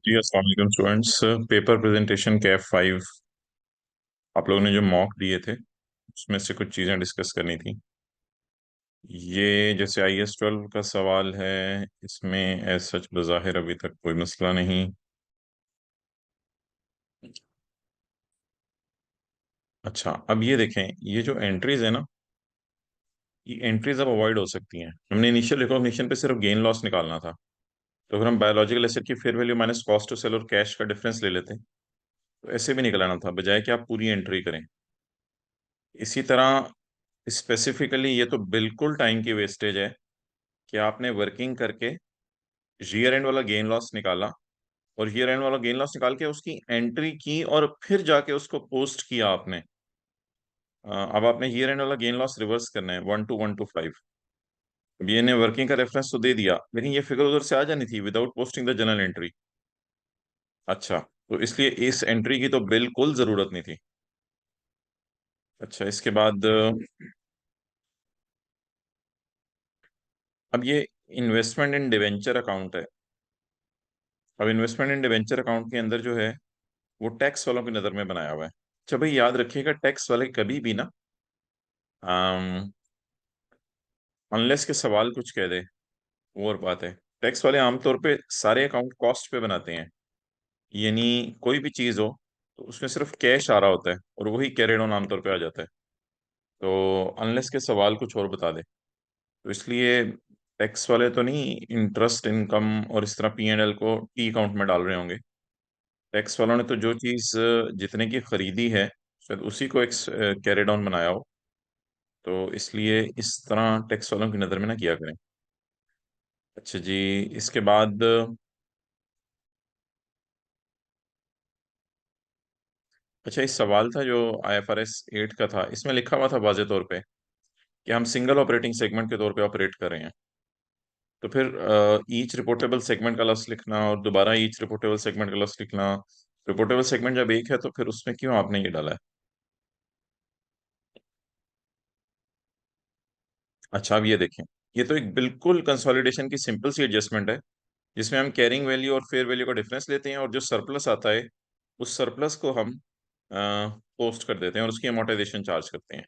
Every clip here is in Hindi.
जी अस्सलाम वालेकुम स्टूडेंट्स। पेपर प्रेजेंटेशन कैफ 5 आप लोगों ने जो मॉक दिए थे उसमें से कुछ चीज़ें डिस्कस करनी थी। ये जैसे IS-12 का सवाल है, इसमें एज सच बज़ाहिर अभी तक कोई मसला नहीं। अच्छा, अब ये देखें, ये जो एंट्रीज है ना, ये एंट्रीज अब अवॉइड हो सकती हैं। हमने इनिशियल रिकॉग्निशन पे सिर्फ गेन लॉस निकालना था, तो अगर हम बायोलॉजिकल एसेट की fair value minus cost to sell और कैश का डिफरेंस ले लेते तो ऐसे भी निकलाना था, बजाय कि आप पूरी एंट्री करें। इसी तरह स्पेसिफिकली ये तो बिल्कुल टाइम की वेस्टेज है कि आपने वर्किंग करके ईयर एंड वाला गेन लॉस निकाला और ईयर एंड वाला गेन लॉस निकाल के उसकी एंट्री की और फिर जाके उसको पोस्ट किया आपने। अब आपने ईयर एंड वाला गेन लॉस रिवर्स करना है 12125। अब ये ने वर्किंग का रेफरेंस तो दे दिया, लेकिन ये फिगर उधर से आ जानी थी without posting the general entry. अच्छा, तो इसलिए इस एंट्री की तो बिल्कुल जरूरत नहीं थी। अच्छा, इसके बाद अब ये इन्वेस्टमेंट इन डिवेंचर अकाउंट है। अब इन्वेस्टमेंट इन डिवेंचर अकाउंट के अंदर जो है वो टैक्स वालों की नज़र में बनाया हुआ है। अच्छा भाई, याद रखिएगा, टैक्स वाले कभी भी ना अनलेस के सवाल कुछ कह दे, वो और बात है। टैक्स वाले आमतौर पे सारे अकाउंट कॉस्ट पे बनाते हैं, यानी कोई भी चीज़ हो तो उसमें सिर्फ कैश आ रहा होता है और वही कैरिड ऑन आमतौर पे आ जाता है। तो अनलेस के सवाल कुछ और बता दे, तो इसलिए टैक्स वाले तो नहीं इंटरेस्ट इनकम और इस तरह P&L को टी अकाउंट में डाल रहे होंगे। टैक्स वालों ने तो जो चीज़ जितने की खरीदी है शायद उसी को एक कैरिड ऑन बनाया हो, तो इसलिए इस तरह टैक्स वालों की नज़र में ना किया करें। अच्छा जी, इसके बाद अच्छा, इस सवाल था जो IFRS 8 का था, इसमें लिखा हुआ था वाज़े तौर पे कि हम सिंगल ऑपरेटिंग सेगमेंट के तौर पे ऑपरेट कर रहे हैं। तो फिर ईच रिपोर्टेबल सेगमेंट का लॉस लिखना और दोबारा ईच रिपोर्टेबल सेगमेंट का लॉस लिखना, रिपोर्टेबल सेगमेंट जब एक है तो फिर उसमें क्यों आपने ये डाला है? अच्छा, अब ये देखें, ये तो एक बिल्कुल कंसोलिडेशन की सिंपल सी एडजस्टमेंट है, जिसमें हम कैरिंग वैल्यू और फेयर वैल्यू का डिफरेंस लेते हैं और जो सरप्लस आता है उस सरप्लस को हम पोस्ट कर देते हैं और उसकी अमोर्टाइजेशन चार्ज करते हैं।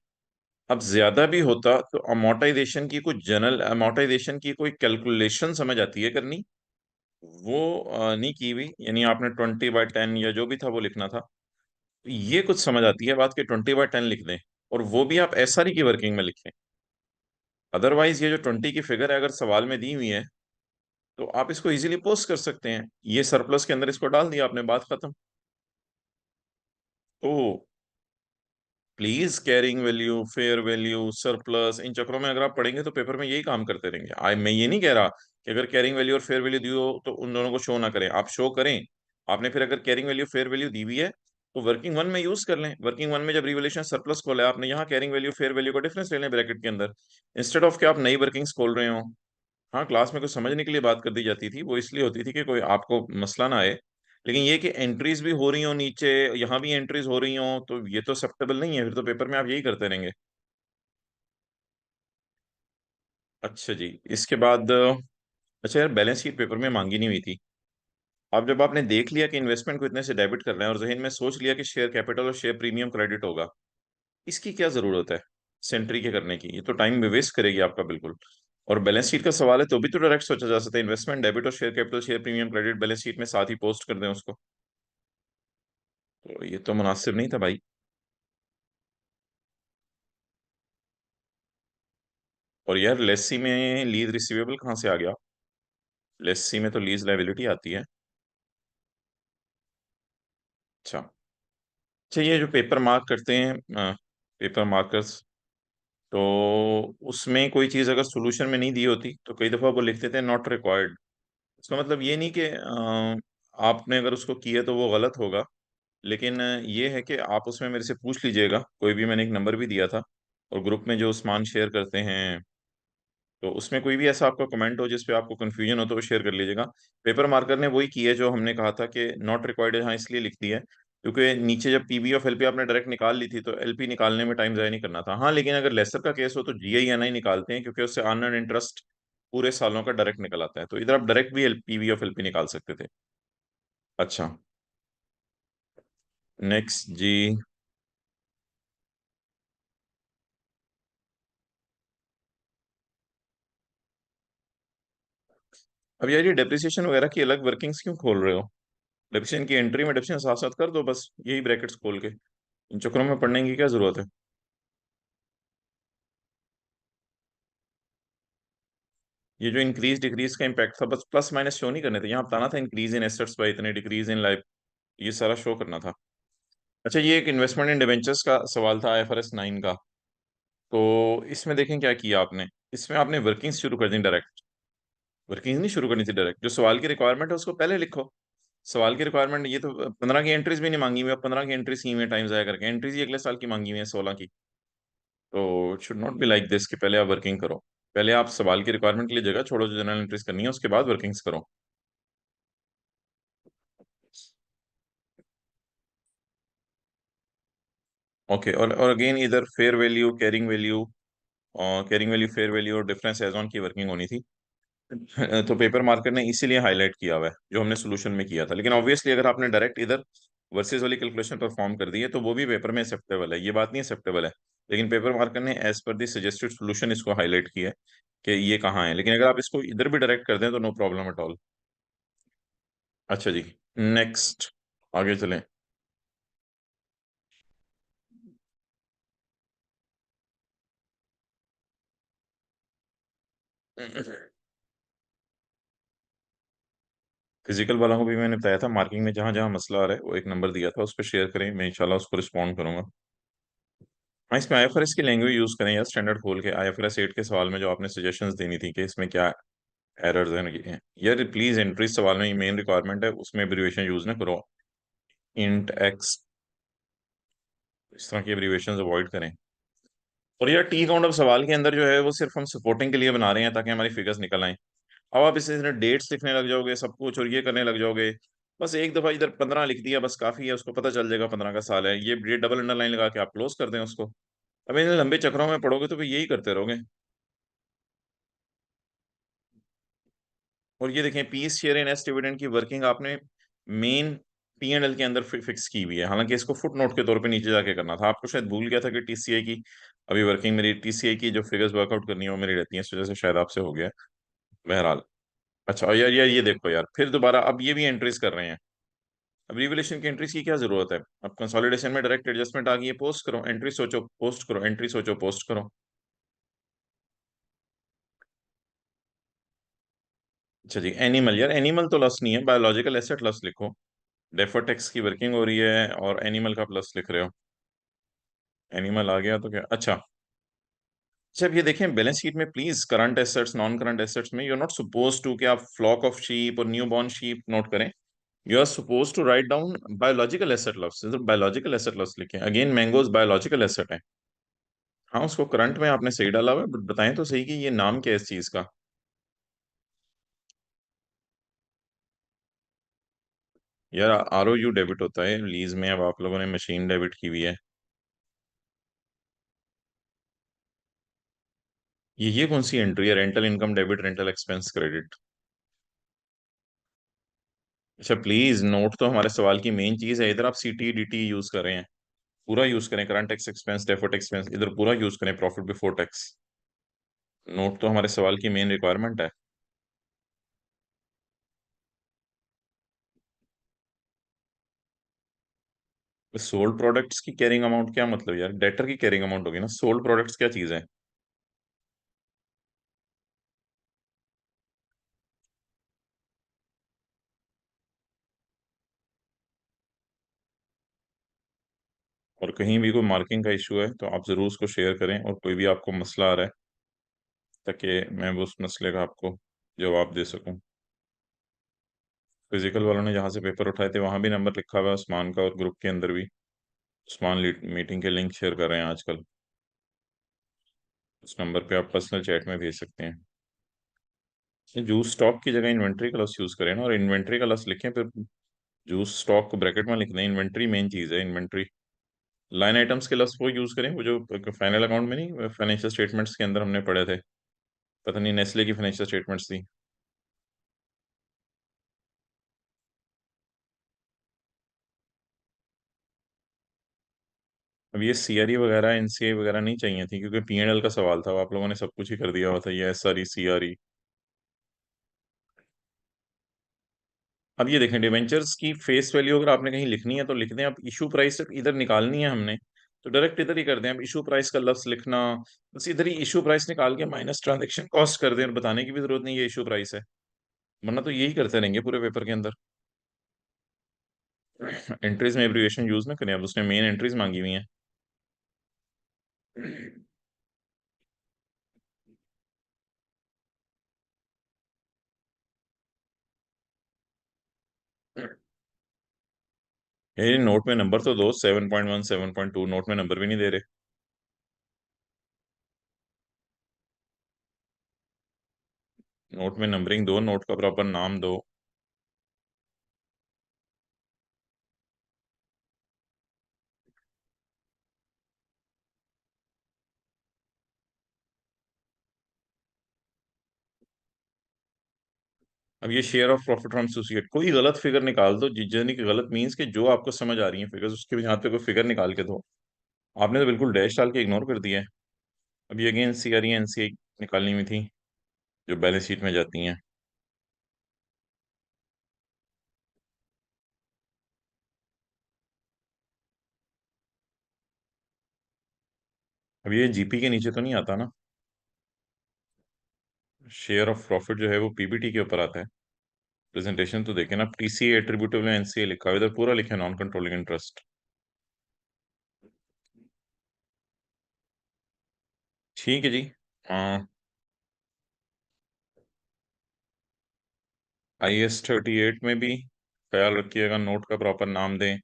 अब ज्यादा भी होता तो अमोर्टाइजेशन की कुछ जनरल अमोर्टाइजेशन की कोई कैलकुलेशन समझ आती है करनी, वो नहीं की हुई, यानी आपने 20/10 या जो भी था वो लिखना था। ये कुछ समझ आती है बात कि 20/10 लिख दें, और वो भी आप SRE की वर्किंग में लिखें। अदरवाइज ये जो 20 की फिगर है अगर सवाल में दी हुई है तो आप इसको इजीली पोस्ट कर सकते हैं, ये सरप्लस के अंदर इसको डाल दिया आपने, बात खत्म। तो please carrying value, fair value, surplus, इन चक्रों में अगर आप पढ़ेंगे तो पेपर में यही काम करते रहेंगे। मैं ये नहीं कह रहा कि अगर कैरिंग वैल्यू और फेयर वैल्यू दी हो तो उन दोनों को शो ना करें, आप शो करें। आपने फिर अगर कैरिंग वैल्यू फेयर वैल्यू दी हुई है तो वर्किंग वन में यूज कर लें। वर्किंग वन में जब रिवैल्यूएशन सरप्लस खोला है आपने, यहाँ कैरिंग वैल्यू फेयर वैल्यू का डिफरेंस ले लें ब्रैकेट के अंदर, इंस्टेड ऑफ कि आप नई वर्किंग्स खोल रहे हो। हाँ, क्लास में कुछ समझने के लिए बात कर दी जाती थी, वो इसलिए होती थी कि कोई आपको मसला ना आए। लेकिन ये कि एंट्रीज भी हो रही हो नीचे, यहाँ भी एंट्रीज हो रही हो, तो ये तो एक्सेप्टेबल नहीं है, फिर तो पेपर में आप यही करते रहेंगे। अच्छा जी, इसके बाद अच्छा यार, बैलेंस शीट पेपर में मांगी नहीं हुई थी। अब जब आपने देख लिया कि इन्वेस्टमेंट को इतने से डेबिट करना है और जहन में सोच लिया कि शेयर कैपिटल और शेयर प्रीमियम क्रेडिट होगा, इसकी क्या जरूरत है सेंट्री के करने की? ये तो टाइम वेस्ट करेगी आपका बिल्कुल। और बैलेंस शीट का सवाल है तो भी तो डायरेक्ट सोचा जा सकता है, इन्वेस्टमेंट डेबिट और share capital share premium credit balance sheet में साथ ही पोस्ट कर दें उसको। तो ये तो मुनासिब नहीं था भाई। और यार, लेसी में लीज रिसीवेबल कहाँ से आ गया? लेसी में तो लीज लायबिलिटी आती है। अच्छा अच्छा, ये जो पेपर मार्क करते हैं, पेपर मार्कर्स, तो उसमें कोई चीज़ अगर सोल्यूशन में नहीं दी होती तो कई दफ़ा वो लिख देते हैं नॉट रिक्वायर्ड। इसका मतलब ये नहीं कि आपने अगर उसको किया तो वो गलत होगा, लेकिन ये है कि आप उसमें मेरे से पूछ लीजिएगा, कोई भी, मैंने एक नंबर भी दिया था, और ग्रुप में जो उस्मान शेयर करते हैं, तो उसमें कोई भी ऐसा आपका कमेंट हो जिस पे आपको कंफ्यूजन हो तो वो शेयर कर लीजिएगा। पेपर मार्कर ने वही किया है जो हमने कहा था कि नॉट रिक्वायर्ड यहाँ इसलिए लिख दी है क्योंकि नीचे जब PV ऑफ LP आपने डायरेक्ट निकाल ली थी तो LP निकालने में टाइम ज़ाया नहीं करना था। हाँ, लेकिन अगर लेसर का केस हो तो GI NI निकालते हैं क्योंकि उससे अर्नड इंटरेस्ट पूरे सालों का डायरेक्ट निकल आता है, तो इधर आप डायरेक्ट भी PV ऑफ LP निकाल सकते थे। अच्छा, नेक्स्ट जी। अब यार ये डेप्रिसिएशन वगैरह की अलग वर्किंग्स क्यों खोल रहे हो? डेप्रिसिएशन की एंट्री में डेप्रिसिएशन साथ साथ कर दो बस, यही ब्रैकेट्स खोल के। इन चक्करों में पढ़ने की क्या जरूरत है? ये जो इंक्रीज डिक्रीज का इम्पैक्ट था, बस प्लस माइनस शो नहीं करने थे, यहाँ बताना था इंक्रीज इन एसेट्स बाय इतने, डिक्रीज इन लाइफ, ये सारा शो करना था। अच्छा, ये एक इन्वेस्टमेंट इन डिवेंचर्स का सवाल था IFRS 9 का। तो इसमें देखें क्या किया आपने। इसमें आपने वर्किंग्स शुरू कर दी डायरेक्ट। वर्किंग्स नहीं शुरू करनी थी डायरेक्ट, जो सवाल की रिक्वायरमेंट है उसको पहले लिखो। सवाल की रिक्वायरमेंट ये तो 15 की एंट्रीज भी नहीं मांगी हुई, अब 15 की एंट्रीज की हुई है टाइम्स आया करके, एंट्रीज ही अगले साल की मांगी हुई है 16 की। तो should not be like this कि पहले आप वर्किंग करो। पहले आप सवाल की रिक्वायरमेंट के लिए जगह छोड़ो जो जनरल एंट्रीज करनी है, उसके बाद वर्किंग्स करो। ओके, और अगेन इधर फेयर वैल्यू, कैरिंग वैल्यू, और कैरिंग वैल्यू, फेयर वैल्यू और डिफरेंस एज ऑन की वर्किंग होनी थी। तो पेपर मार्कर ने इसीलिए हाईलाइट किया हुआ है जो हमने सोल्यूशन में किया था, लेकिन ऑब्वियसली अगर आपने डायरेक्ट इधर वर्सेस वाली कैलकुलेशन परफॉर्म कर दी है तो वो भी पेपर में एक्सेप्टेबल है, ये बात नहीं एक्सेप्टेबल है। लेकिन पेपर मार्कर ने एज पर दी सजेस्टेड सोल्यूशन इसको हाईलाइट किया है कि ये कहाँ है, लेकिन अगर आप इसको इधर भी डायरेक्ट कर दें तो नो प्रॉब्लम एट ऑल। अच्छा जी, नेक्स्ट, आगे चलें। फिजिकल वालों को भी मैंने बताया था, मार्किंग में जहां जहां मसला आ रहा है वो एक नंबर दिया था, उस पर शेयर करें, मैं इंशाल्लाह उसको रिस्पॉन्ड करूंगा। हाँ, इसमें IFRS की लैंग्वेज यूज करें यार, स्टैंडर्ड खोल के। IFRS 8 के सवाल में जो आपने सजेशंस देनी थी कि इसमें क्या एरर्स हैं यार, प्लीज एंट्री सवाल में मेन रिक्वायरमेंट है, उसमें एब्रीवेशन यूज ना करो। इंट एक्स, इस तरह की एब्रीवेशन अवॉइड करें। और यार टी काउंट अब सवाल के अंदर जो है वो सिर्फ हम सपोर्टिंग के लिए बना रहे हैं ताकि हमारी फिगर्स निकल आए। अब आप इसे डेट्स लिखने लग जाओगे सब कुछ और ये करने लग जाओगे, बस एक दफा इधर 15 लिख दिया बस काफी है, उसको पता चल जाएगा 15 का साल है, ये डबल अंडरलाइन लगा के आप क्लोज कर दें उसको। अब इन लंबे चक्रों में पढ़ोगे तो फिर यही करते रहोगे। और ये देखें, piece share in as dividend की वर्किंग आपने मेन P&L के अंदर फिक्स की हुई है, हालांकि इसको फुट नोट के तौर पे नीचे जाके करना था, आपको शायद भूल गया था कि TCI की अभी वर्किंग, मेरी TCI की जो फिगर्स वर्कआउट करनी है वो मेरी रहती है, इस वजह से शायद आपसे हो गया। बहरहाल, अच्छा, और यार ये देखो यार, फिर दोबारा अब ये भी एंट्रीज कर रहे हैं। अब रिवलेशन की एंट्रीज की क्या जरूरत है? अब कंसोलिडेशन में डायरेक्ट एडजस्टमेंट आ गई है, पोस्ट करो, एंट्री सोचो पोस्ट करो, एंट्री सोचो पोस्ट करो। अच्छा जी, एनिमल, यार एनिमल तो लॉस नहीं है, बायोलॉजिकल एसेट लॉस लिखो। डेफर टैक्स की वर्किंग हो रही है और एनिमल का प्लस लिख रहे हो। एनिमल आ गया तो क्या, अच्छा। अच्छा, अब ये देखें बैलेंस शीट में please current assets, non current assets में you are not suppose to कि आप फ्लॉक ऑफ शीप और न्यू बॉर्न शीप नोट करें। You are suppose to write down biological asset loss, biological asset loss लिखें, अगेन मैंगोज बायोलॉजिकल एसेट है। हाँ, उसको करंट में आपने सही डाला हुआ है, बट बताएं तो सही कि ये नाम क्या है इस चीज का। यार ROU डेबिट होता है लीज में, अब आप लोगों ने मशीन डेबिट की हुई है। ये कौन सी एंट्री है, rental income debit, rental expense credit? अच्छा, प्लीज नोट तो हमारे सवाल की मेन चीज है, इधर आप CT DT यूज कर रहे हैं, पूरा यूज करें, current tax expense, deferred expense, इधर पूरा यूज करें, प्रॉफिट बिफोर टैक्स। नोट तो हमारे सवाल की मेन रिक्वायरमेंट है। सोल्ड प्रोडक्ट्स की कैरिंग अमाउंट क्या मतलब यार, डेटर की कैरिंग अमाउंट होगी ना, सोल्ड प्रोडक्ट्स क्या चीज है? और कहीं भी कोई मार्किंग का इशू है तो आप जरूर उसको शेयर करें, और कोई भी आपको मसला आ रहा है ताकि मैं वो उस मसले का आपको जवाब दे सकूं। फिजिकल वालों ने जहाँ से पेपर उठाए थे वहां भी नंबर लिखा हुआ है उस्मान का, और ग्रुप के अंदर भी उस्मान मीटिंग के लिंक शेयर कर रहे हैं आजकल, उस नंबर पे आप पर्सनल चैट में भेज सकते हैं। जूस स्टॉक की जगह इन्वेंट्री का लॉस यूज करें ना, और इन्वेंट्री का लॉस लिखें फिर, जूस स्टॉक को ब्रैकेट में लिख दें, इन्वेंट्री मेन चीज है, इन्वेंट्री। लाइन आइटम्स के लॉस वो यूज करें वो जो फाइनल अकाउंट में नहीं, फाइनेंशियल स्टेटमेंट्स के अंदर हमने पढ़े थे, पता नहीं नेस्ले की फाइनेंशियल स्टेटमेंट्स थी। अब ये सीआरई वगैरह एनसीआई वगैरह नहीं चाहिए थी, क्योंकि पीएनएल का सवाल था, अब आप लोगों ने सब कुछ ही कर दिया हुआ था, ये एसआरई सीआरई। अब ये देखें, डिवेंचर्स की फेस वैल्यू अगर आपने कहीं लिखनी है तो लिख दें। अब इशू प्राइस इधर निकालनी है हमने, तो डायरेक्ट इधर ही कर दें। अब इशू प्राइस का लफ्ज लिखना, बस इधर ही इशू प्राइस निकाल के माइनस ट्रांजेक्शन कॉस्ट कर दें, और बताने की भी जरूरत नहीं है ये इशू प्राइस है, वरना तो यही करते रहेंगे पूरे पेपर के अंदर। एंट्रीज में एब्रिविएशन यूज ना करें, अब उसने मेन एंट्रीज मांगी हुई हैं। ये नोट में नंबर तो दो, 7.1 7.2, नोट में नंबर भी नहीं दे रहे। नोट में नंबरिंग दो, नोट का प्रॉपर नाम दो। अब ये share of profit from associate, कोई गलत फिगर निकाल दो, यानी कि गलत मीन्स कि जो आपको समझ आ रही है फिगर्स, उसके भी यहाँ पे कोई फिगर निकाल के दो। आपने तो बिल्कुल डैश डाल के इग्नोर कर दिया है। अब ये अगेन सी आर एनसीआई निकालनी हुई थी, जो बैलेंस शीट में जाती हैं। अब ये जीपी के नीचे तो नहीं आता ना, शेयर ऑफ प्रॉफिट जो है वो पीबीटी के ऊपर आता है। प्रेजेंटेशन तो देखें ना, टीसीए एट्रीब्यूटेबल एनसीए लिखा हुआ है, इधर पूरा लिखा है नॉन कंट्रोलिंग इंटरेस्ट। ठीक है जी। IS 38 में भी ख्याल रखिएगा, नोट का प्रॉपर नाम दें,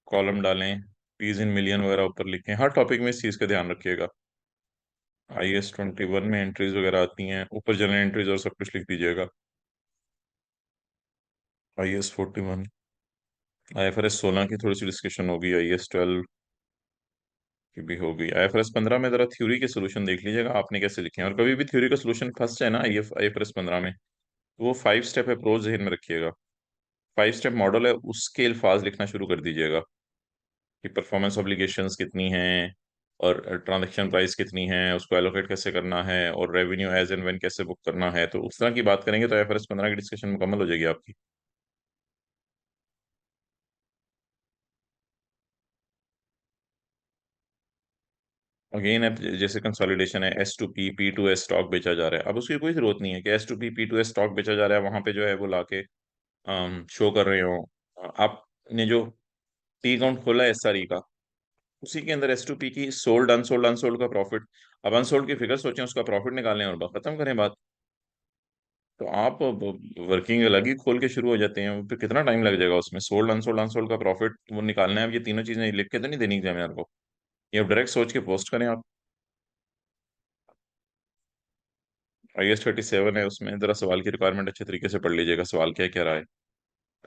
कॉलम डालें, पीज इन मिलियन वगैरह ऊपर लिखें, हर टॉपिक में इस चीज़ का ध्यान रखिएगा। IS 21 में एंट्रीज वगैरह आती हैं, ऊपर जनरल एंट्रीज और सब कुछ लिख दीजिएगा। IS 41, IFRS 16 की थोड़ी सी डिस्कशन होगी, IS 12 की भी होगी। IFRS 15 में जरा थ्योरी के सोल्यूशन देख लीजिएगा आपने कैसे लिखे हैं, और कभी भी थ्योरी का सोल्यूशन फंस जाए ना IFRS 15 में, तो वो 5 स्टेप अप्रोच जहन में रखिएगा। 5 स्टेप मॉडल है, उसके अल्फाज लिखना शुरू कर दीजिएगा, कि परफॉर्मेंस ऑब्लिगेशंस कितनी हैं, और ट्रांजैक्शन प्राइस कितनी है, उसको एलोकेट कैसे करना है, और रेवेन्यू एज एंड व्हेन कैसे बुक करना है। तो उस तरह की बात करेंगे तो IFRS 15 की डिस्कशन मुकम्मल हो जाएगी आपकी। अगेन अब जैसे कंसोलिडेशन है, S2P P2S स्टॉक बेचा जा रहा है, अब उसकी कोई जरूरत नहीं है कि S2P P2S स्टॉक बेचा जा रहा है वहां पे जो है वो लाके शो कर रहे हो। आपने जो टी अकाउंट खोला है SRE का, उसी के अंदर S2P की सोल्ड अनसोल्ड, अनसोल्ड का प्रॉफिट, अब अनसोल्ड की फिगर सोचें, उसका प्रॉफिट निकालें और खत्म करें बात। तो आप वर्किंग अलग ही खोल के शुरू हो जाते हैं, फिर कितना टाइम लग जाएगा उसमें, सोल्ड अनसोल्ड, अनसोल्ड का प्रॉफिट वो निकालना है। अब ये तीनों चीजें लिख के तो नहीं देनी एग्जामिनर को, ये आप डायरेक्ट सोच के पोस्ट करें आप। IS 37 है, उसमें जरा सवाल की रिक्वायरमेंट अच्छे तरीके से पढ़ लीजिएगा, सवाल क्या कह रहा है,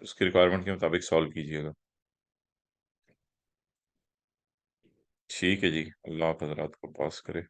उसकी रिक्वायरमेंट के मुताबिक सॉल्व कीजिएगा। ठीक है जी, अल्लाह आप हज़रात को पास करे।